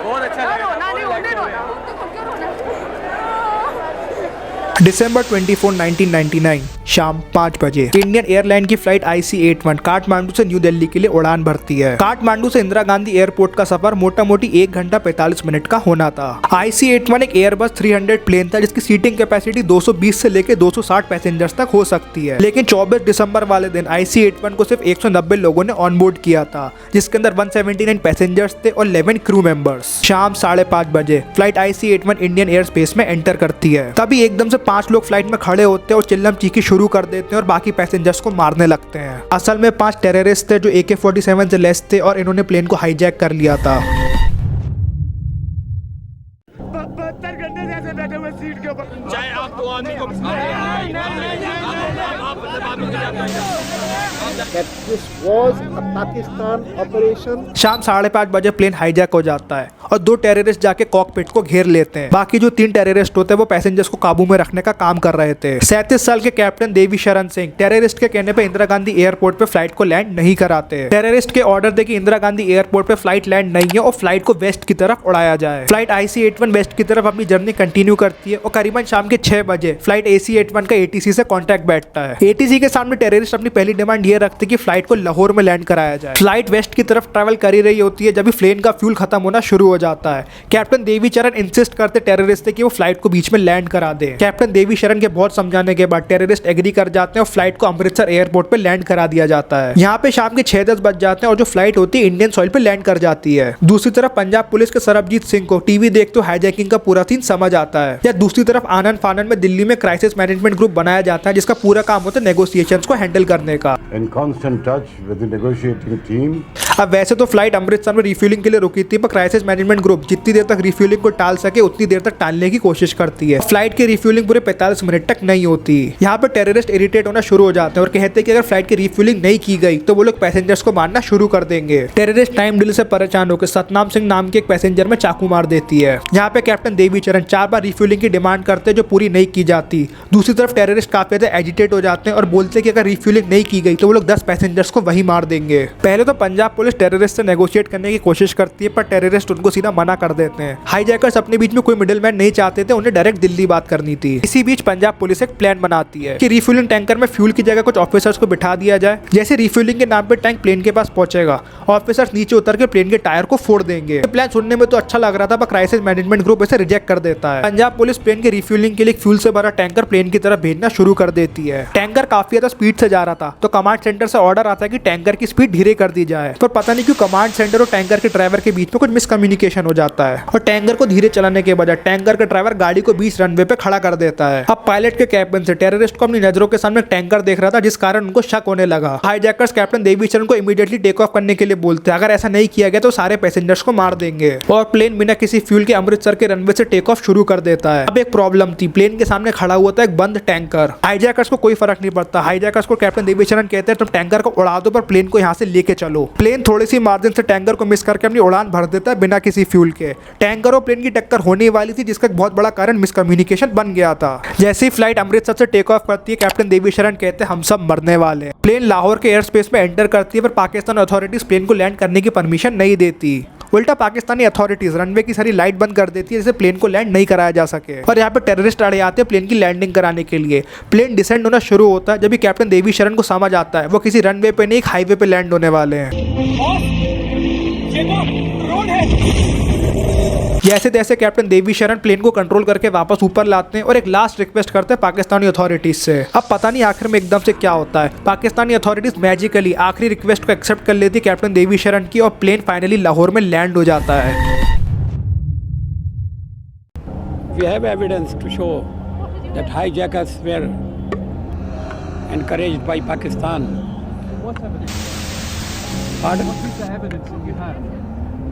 बहुत अच्छा दिसंबर 24, 1999 शाम 5 बजे इंडियन एयरलाइन की फ्लाइट IC-81 काठमांडू से न्यू दिल्ली के लिए उड़ान भरती है। काठमांडू से इंदिरा गांधी एयरपोर्ट का सफर मोटा मोटी 1 घंटा 45 मिनट का होना था। IC-81 एक एयरबस 300 प्लेन था जिसकी सीटिंग कैपेसिटी 220 से लेकर 260 पैसेंजर्स तक हो सकती है, लेकिन 24 दिसंबर वाले दिन IC-81 को सिर्फ 190 लोगों ने ऑनबोर्ड किया था, जिसके अंदर 179 पैसेंजर्स थे और 11 क्रू मेंबर्स। शाम 5:30 बजे flight IC-81 Indian air space में एंटर करती है। तभी एकदम से 5 लोग फ्लाइट में खड़े होते हैं और चिल्लम चीखी शुरू कर देते हैं और बाकी पैसेंजर्स को मारने लगते हैं। असल में 5 टेररिस्ट थे जो AK-47 से लैस थे और इन्होंने प्लेन को हाईजैक कर लिया था। चाहे आप दो आदमी को शाम 5:30 बजे प्लेन हाईजैक हो जाता है और 2 टेररिस्ट जाके कॉकपिट को घेर लेते हैं। बाकी जो 3 टेररिस्ट होते हैं वो पैसेंजर्स को काबू में रखने का काम कर रहे थे। 37 साल के कैप्टन देवी शरण सिंह टेररिस्ट के कहने पे इंदिरा गांधी एयरपोर्ट पे फ्लाइट को लैंड नहीं कराते। टेररिस्ट के ऑर्डर दे कि इंदिरा गांधी एयरपोर्ट पे फ्लाइट लैंड नहीं है और फ्लाइट को वेस्ट की तरफ उड़ाया जाए। फ्लाइट IC-81 वेस्ट की तरफ अपनी जर्नी कंटिन्यू करती है और करीबन शाम के 6 बजे फ्लाइट AC-81 का ATC से कॉन्टैक्ट बैठता है। ATC के सामने टेररिस्ट अपनी पहली डिमांड ये रखते कि फ्लाइट को लाहौर में लैंड कराया जाए। फ्लाइट वेस्ट की तरफ ट्रैवल कर ही रही होती है जब प्लेन का फ्यूल खत्म होना शुरू हो जाता है। कैप्टन देवी चरण इंसिस्ट करते टेररिस्ट से कि वो फ्लाइट को बीच में लैंड करा दे। कैप्टन देवी शरण के बहुत समझाने के बाद टेररिस्ट एग्री कर जाते हैं और फ्लाइट को अमृतसर एयरपोर्ट पे लैंड करा दिया जाता है। यहाँ पे शाम के 6:10 बज जाते हैं और जो फ्लाइट होती है इंडियन सॉइल पे लैंड कर जाती है। दूसरी तरफ पंजाब पुलिस के सरबजीत सिंह को टीवी देखते हाईजैकिंग का पूरा सीन समझ आता है। या दूसरी तरफ आनंद फानन में दिल्ली में क्राइसिस मैनेजमेंट ग्रुप बनाया जाता है जिसका पूरा काम होता है नेगोशिएशंस को हैंडल करने का। In constant touch with the negotiating team. अब वैसे तो फ्लाइट अमृतसर में रिफ्यूलिंग के लिए रुकी थी, पर क्राइसिस मैनेजमेंट ग्रुप जितनी देर तक रिफ्यूलिंग को टाल सके उतनी देर तक टालने की कोशिश करती है। फ्लाइट की रिफ्यूलिंग पूरे 45 मिनट तक नहीं होती। यहाँ पर टेररिस्ट इरिटेट होना शुरू हो जाते हैं और कहते हैं कि अगर फ्लाइट की रिफ्यूलिंग नहीं की गई तो वो लोग पैसेंजर्स को मारना शुरू कर देंगे। टेररिस्ट टाइम डिले से परेशान होकर सतनाम सिंह नाम के एक पैसेंजर में चाकू मार देती है। यहाँ पे कैप्टन देवी चरण 4 बार रिफ्यूलिंग की डिमांड करते हैं जो पूरी नहीं की जाती। दूसरी तरफ टेररिस्ट काफी ज्यादा एजिटेट हो जाते हैं और बोलते हैं कि अगर रिफ्यूलिंग नहीं की गई तो वो लोग 10 पैसेंजर्स को वही मार देंगे। पहले तो पंजाब पुलिस टेररिस्ट से नेगोशिएट करने की कोशिश करती है पर टेररिस्ट उनको सीधा मना कर देते हैं। हाईजैकर्स अपने बीच में कोई मिडिलमैन नहीं चाहते थे, उन्हें डायरेक्ट दिल्ली बात करनी थी। इसी बीच पंजाब पुलिस एक प्लान बनाती है कि रिफ्यूलिंग टैंकर में फ्यूल की जगह कुछ ऑफिसर्स को बिठा दिया जाए। जैसे रिफ्यूलिंग के नाम पे टैंक प्लेन के पास पहुंचेगा, ऑफिसर्स नीचे उतर के प्लेन के टायर को फोड़ देंगे। प्लान सुनने में तो अच्छा लग रहा था पर क्राइसिस मैनेजमेंट ग्रुप इसे रिजेक्ट कर देता है। पंजाब पुलिस प्लेन के रिफ्यूलिंग के लिए फ्यूल से भरा टैंकर प्लेन की तरफ भेजना शुरू कर देती है। टैंकर काफी ज्यादा स्पीड से जा रहा था तो कमांड सेंटर से ऑर्डर आता है कि टैंकर की स्पीड धीरे कर दी जाए, पर पता नहीं क्यों कमांड सेंटर और टैंकर के ड्राइवर के बीच में कुछ मिसकम्युनिकेशन हो जाता है और टैंकर को धीरे चलाने के बजाय टैंकर का ड्राइवर गाड़ी को बीच रनवे पे खड़ा कर देता है। अब पायलट के कैबिन से टेररिस्ट को अपनी नजरों के सामने टैंकर देख रहा था जिस कारण उनको शक होने लगा। हाईजैकर्स कैप्टन देवी चरण को इमीडिएटली टेक ऑफ करने के लिए बोलते हैं। अगर ऐसा नहीं किया गया तो सारे पैसेंजर्स को मार देंगे और प्लेन बिना किसी फ्यूल के अमृतसर के रनवे से टेक ऑफ शुरू कर देता है। अब एक प्रॉब्लम थी, प्लेन के सामने खड़ा हुआ था एक बंद टैंकर। हाईजैकर्स को कोई फर्क नहीं पड़ता। हाईजैकर्स को कैप्टन देवी चरण कहते हैं तुम टैंकर को उड़ा दो पर प्लेन को यहाँ से लेके चलो। प्लेन थोड़ी सी मार्जिन से टैंकर को मिस करके अपनी उड़ान भर देता है बिना किसी फ्यूल के। टैंकर और प्लेन की टक्कर होने वाली थी जिसका एक बहुत बड़ा कारण मिसकम्युनिकेशन बन गया था। जैसे ही फ्लाइट अमृतसर से टेक ऑफ करती है कैप्टन देवी शरण कहते हैं हम सब मरने वाले हैं। प्लेन लाहौर के एयर स्पेस में एंटर करती है पर पाकिस्तान अथॉरिटीज प्लेन को लैंड करने की परमिशन नहीं देती। उल्टा पाकिस्तानी अथॉरिटीज रनवे की सारी लाइट बंद कर देती है जिससे प्लेन को लैंड नहीं कराया जा सके और यहाँ पे टेररिस्ट अड़े आते हैं प्लेन की लैंडिंग कराने के लिए। प्लेन डिसेंड होना शुरू होता है जब भी कैप्टन देवी शरण को समझ आता है वो किसी रनवे पे नहीं एक हाईवे पे लैंड होने वाले हैं। जैसे तैसे कैप्टन देवी शरण प्लेन को कंट्रोल करके वापस ऊपर लाते हैं और एक लास्ट रिक्वेस्ट करते हैं पाकिस्तानी अथॉरिटीज से। अब पता नहीं आखिर में एकदम से क्या होता है, पाकिस्तानी अथॉरिटीज मैजिकली आखिरी रिक्वेस्ट को एक्सेप्ट कर लेती है कैप्टन देवी शरण की और प्लेन फाइनली लाहौर में लैंड हो जाता है। We have evidence to show that hijackers were encouraged by Pakistan. What evidence? Pardon? What is the evidence that you have?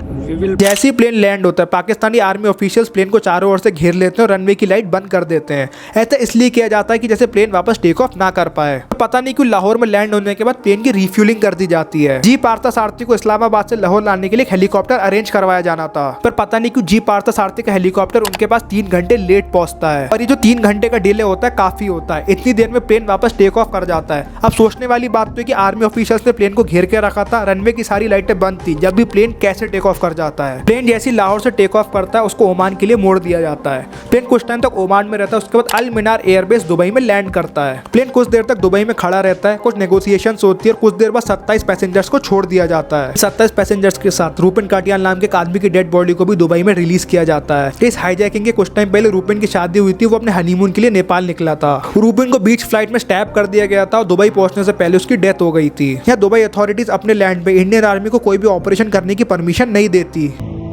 We will जैसे ही प्लेन लैंड होता है पाकिस्तानी आर्मी ऑफिशियल्स प्लेन को चारों ओर से घेर लेते हैं और रनवे की लाइट बंद कर देते हैं। ऐसा इसलिए किया जाता है कि जैसे प्लेन वापस टेक ऑफ ना कर पाए। पता नहीं क्यों लाहौर में लैंड होने के बाद प्लेन की रिफ्यूलिंग कर दी जाती है। जी पार्थसारथी को इस्लामाबाद से लाहौर लाने के लिए हेलीकॉप्टर अरेंज करवाया जाना था, पर पता नहीं क्यों जी पार्थसारथी का हेलीकॉप्टर उनके पास 3 घंटे लेट पहुंचता है और ये जो 3 घंटे का डिले होता है काफी होता है। इतनी देर में प्लेन वापस टेक ऑफ कर जाता है। अब सोचने वाली बात तो है कि आर्मी ऑफिशियल्स ने प्लेन को घेर के रखा था, रनवे की सारी लाइटें बंद थी, जब भी प्लेन कैसे टेक ऑफ कर जाता है। प्लेन जैसे लाहौर से टेक ऑफ करता है उसको ओमान के लिए मोड़ दिया जाता है। प्लेन कुछ टाइम तक ओमान में रहता है, उसके बाद अल मीनार एयरबेस दुबई में लैंड करता है। प्लेन कुछ देर तक दुबई में खड़ा रहता है, कुछ नेगोशिएशंस होती है और कुछ देर बाद 27 पैसेंजर्स को छोड़ दिया जाता है। 27 पैसेंजर्स के साथ रूपेन काटियान नाम के एक आदमी की डेड बॉडी को भी दुबई में रिलीज किया जाता है। इस हाईजैकिंग के कुछ टाइम पहले रूपेन की शादी हुई थी, वो अपने हनीमून के लिए नेपाल निकला था। रूपेन को बीच फ्लाइट में स्टैब कर दिया गया था और दुबई पहुंचने से पहले उसकी डेथ हो गई थी। यहाँ दुबई अथॉरिटीज अपने लैंड पे इंडियन आर्मी को कोई भी ऑपरेशन करने की परमिशन नहीं देती।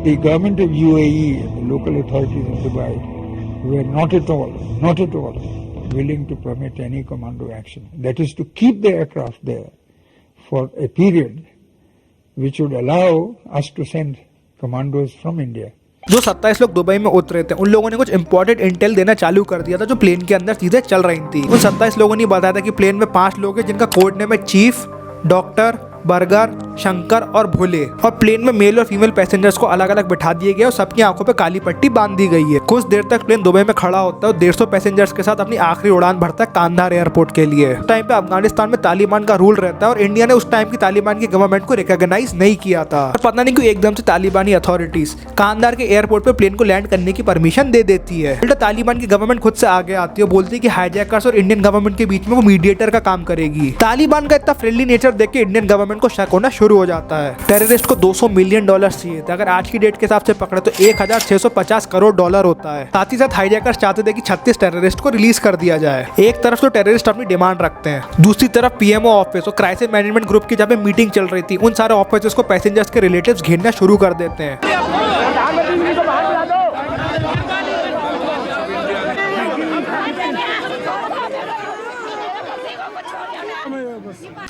The government of UAE and the local authorities in Dubai were not at all willing to permit any commando action. That is to keep the aircraft there for a period which would allow us to send commandos from India. जो 27 लोग Dubai में उतरे थे उन लोगों ने कुछ important Intel देना चालू कर दिया था जो प्लेन के अंदर चीजें चल रही थी। उन 27 लोगों ने बताया था कि प्लेन में 5 लोग हैं जिनका कोड नेम है चीफ, डॉक्टर, बर्गर, शंकर और भोले, और प्लेन में मेल और फीमेल पैसेंजर्स को अलग अलग बिठा दिए गए और सबकी आंखों पे काली पट्टी बांध दी गई है। कुछ देर तक प्लेन दुबई में खड़ा होता है और 150 पैसेंजर्स के साथ अपनी आखिरी उड़ान भरता है कांधार एयरपोर्ट के लिए। उस टाइम पे अफगानिस्तान में तालिबान का रूल रहता है और इंडिया ने उस टाइम की तालिबान की गवर्नमेंट को रिकॉग्नाइज नहीं किया था। और पता नहीं क्यों एकदम से तालिबानी अथॉरिटीज कांधार के एयरपोर्ट पे प्लेन को लैंड करने की परमिशन दे देती है। उल्टा तालिबान की गवर्नमेंट खुद से आगे आती है, बोलती है कि हाईजैकर्स और इंडियन गवर्नमेंट के बीच में वो मीडिएटर का काम करेगी। तालिबान का इतना फ्रेंडली नेचर देख के इंडियन गवर्नमेंट को शक होना शुरू हो जाता है। टेररिस्ट को $200 मिलियन चाहिए थे, अगर आज की डेट के हिसाब से पकड़े तो 1650 करोड़ डॉलर होता है। साथ ही साथ हाईजैकर्स चाहते थे कि 36 टेररिस्ट को रिलीज कर दिया जाए। एक तरफ तो टेररिस्ट अपनी डिमांड रखते हैं, दूसरी तरफ पीएमओ ऑफिस और क्राइसिस मैनेजमेंट ग्रुप की जहाँ पे मीटिंग चल रही थी उन सारे ऑफिसर्स को पैसेंजर्स के रिलेटिव्स घेरना शुरू कर देते हैं।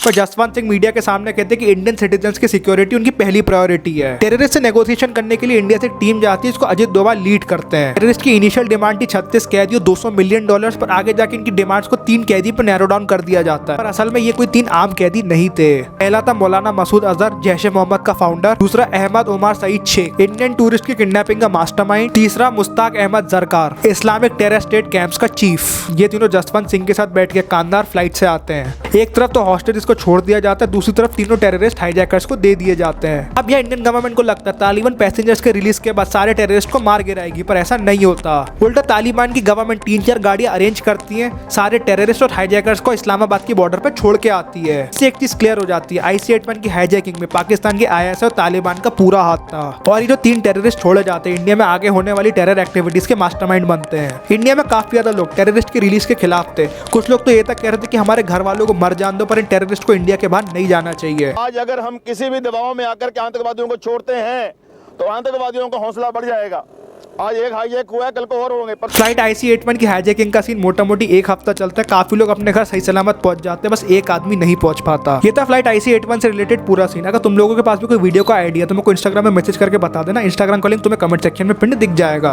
पर जसवंत सिंह मीडिया के सामने कहते हैं कि इंडियन सिटीजन्स की सिक्योरिटी उनकी पहली प्रायोरिटी है। टेररिस्ट से नेगोशिएशन करने के लिए इंडिया से टीम जाती है, इसको अजित डोभाल लीड करते हैं। टेररिस्ट की इनिशियल डिमांड थी 36 कैदी और $200 मिलियन, पर आगे जाके इनकी डिमांड्स को 3 कैदी पर नैरो डाउन कर दिया जाता है। पर असल में ये कोई 3 आम कैदी नहीं थे। पहला था मौलाना मसूद अजहर, जैश ए मोहम्मद का फाउंडर, दूसरा अहमद उमर सईद शेख, इंडियन टूरिस्ट की किडनैपिंग का मास्टरमाइंड, तीसरा Mushtaq Ahmed Zargar, Islamic terror state camps का चीफ। ये तीनों जसवंत सिंह के साथ बैठ के कांधार फ्लाइट से आते हैं। एक तरफ तो हॉस्टेज को छोड़ दिया जाता है, दूसरी तरफ तीनों टेररिस्ट हाईजैकर्स को दे दिए जाते हैं। अब यह इंडियन गवर्नमेंट को लगता है तालिबान पैसेंजर्स के रिलीज के बाद सारे टेररिस्ट को मार गिराएगी, पर ऐसा नहीं होता। उल्टा तालिबान की गवर्नमेंट 3-4 गाड़ियां अरेंज करती है, सारे टेररिस्ट और हाईजैकर्स को इस्लामाबाद की बॉर्डर पर छोड़ के आती है। इससे एक चीज क्लियर हो जाती है, IC-81 की हाईजैकिंग में पाकिस्तान की ISI और तालिबान का पूरा हाथ था। और ये जो 3 टेररिस्ट छोड़े जाते हैं इंडिया में आगे होने वाली टेरर एक्टिविटीज के मास्टरमाइंड बनते हैं। इंडिया में काफी ज्यादा लोग टेररिस्ट की रिलीज के खिलाफ थे। कुछ लोग तो ये तक कह रहे थे कि हमारे घर वालों को मर जान दो, पर इन टेररिस्ट को इंडिया के बाहर नहीं जाना चाहिए। आज अगर हम किसी भी दबाव में आकर के आतंकवादियों को छोड़ते हैं तो आतंकवादियों का हौसला बढ़ जाएगा। आज एक हाईजैक हुआ है, कल को और होंगे। फ्लाइट IC-81 की हाईजैकिंग का सीन मोटा मोटी 1 हफ्ता चलता है। काफी लोग अपने घर सही सलामत पहुंच जाते हैं, बस एक आदमी नहीं पहुंच पाता। ये था फ्लाइट IC-81 से रिलेटेड पूरा सीन। अगर तुम लोगों के पास भी कोई वीडियो का आइडिया तो मेरे को इंस्टाग्राम में मैसेज करके बता देना। इंस्टाग्राम का लिंक तुम्हें कमेंट सेक्शन में पिन दिख जाएगा।